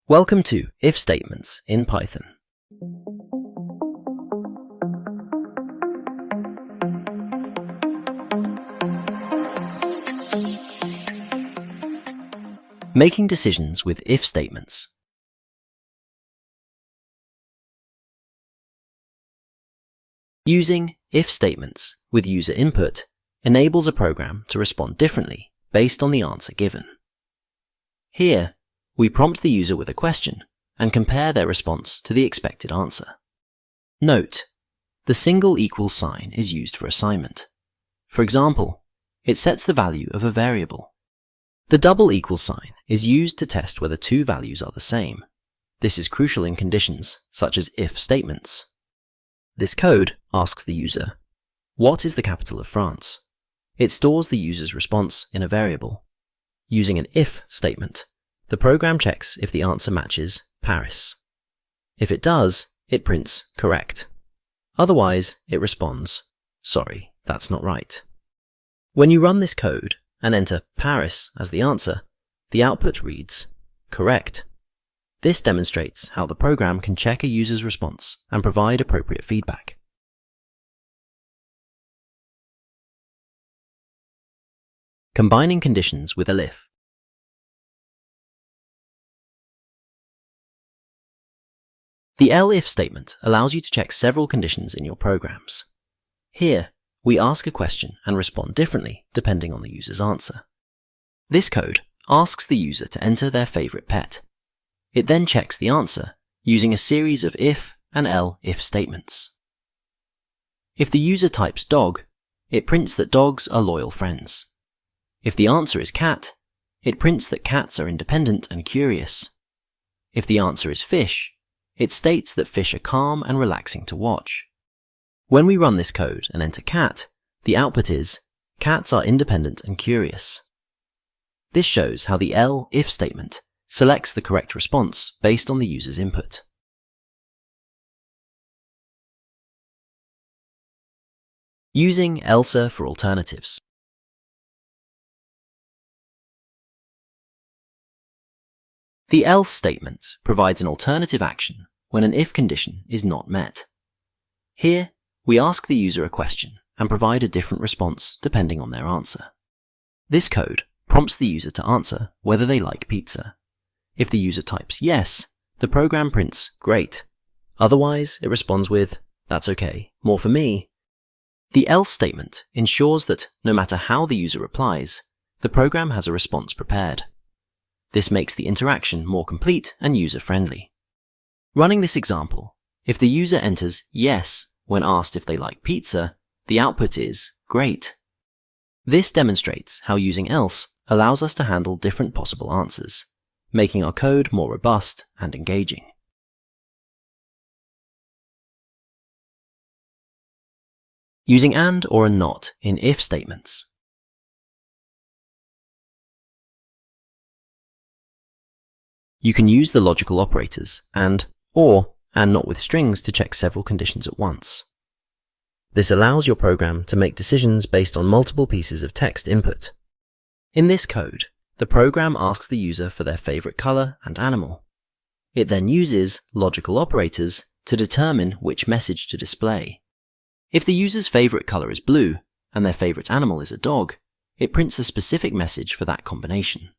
Welcome to If Statements in Python. Making decisions with if statements. Using if statements with user input enables a program to respond differently based on the answer given. Here, we prompt the user with a question and compare their response to the expected answer. Note, the single equals sign is used for assignment. For example, it sets the value of a variable. The double equals sign is used to test whether two values are the same. This is crucial in conditions such as if statements. This code asks the user, "What is the capital of France?" It stores the user's response in a variable. Using an if statement, the program checks if the answer matches Paris. If it does, it prints correct. Otherwise, it responds, "Sorry, that's not right." When you run this code and enter Paris as the answer, the output reads correct. This demonstrates how the program can check a user's response and provide appropriate feedback. Combining conditions with elif. The elif statement allows you to check several conditions in your programs. Here, we ask a question and respond differently depending on the user's answer. This code asks the user to enter their favorite pet. It then checks the answer using a series of if and elif statements. If the user types dog, it prints that dogs are loyal friends. If the answer is cat, it prints that cats are independent and curious. If the answer is fish, it states that fish are calm and relaxing to watch. When we run this code and enter cat, the output is cats are independent and curious. This shows how the elif statement selects the correct response based on the user's input. Using ELSE for alternatives. The else statement provides an alternative action when an if condition is not met. Here, we ask the user a question and provide a different response depending on their answer. This code prompts the user to answer whether they like pizza. If the user types yes, the program prints great. Otherwise, it responds with, "That's okay, more for me." The else statement ensures that no matter how the user replies, the program has a response prepared. This makes the interaction more complete and user-friendly. Running this example, if the user enters yes when asked if they like pizza, the output is great. This demonstrates how using else allows us to handle different possible answers, making our code more robust and engaging. Using and or a not in if statements. You can use the logical operators and, or, and not with strings to check several conditions at once. This allows your program to make decisions based on multiple pieces of text input. In this code, the program asks the user for their favorite color and animal. It then uses logical operators to determine which message to display. If the user's favorite color is blue and their favorite animal is a dog, it prints a specific message for that combination.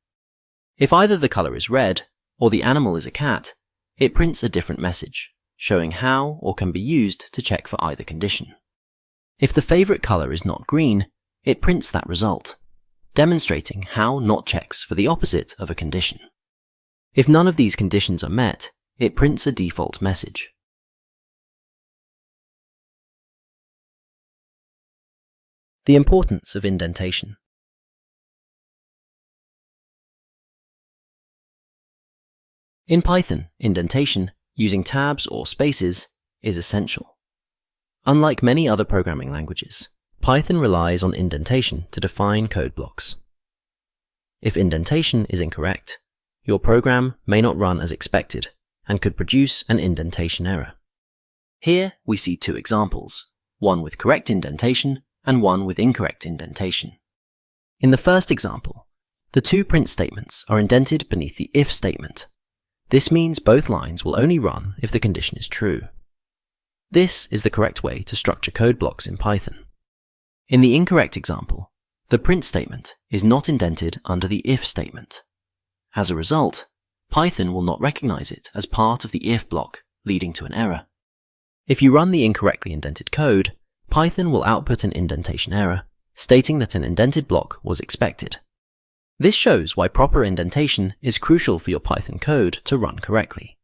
If either the color is red or the animal is a cat, it prints a different message, showing how or can be used to check for either condition. If the favorite color is not green, it prints that result, demonstrating how not checks for the opposite of a condition. If none of these conditions are met, it prints a default message. The importance of indentation. In Python, indentation, using tabs or spaces, is essential. Unlike many other programming languages, Python relies on indentation to define code blocks. If indentation is incorrect, your program may not run as expected and could produce an indentation error. Here we see two examples, one with correct indentation and one with incorrect indentation. In the first example, the two print statements are indented beneath the if statement. This means both lines will only run if the condition is true. This is the correct way to structure code blocks in Python. In the incorrect example, the print statement is not indented under the if statement. As a result, Python will not recognize it as part of the if block, leading to an error. If you run the incorrectly indented code, Python will output an indentation error, stating that an indented block was expected. This shows why proper indentation is crucial for your Python code to run correctly.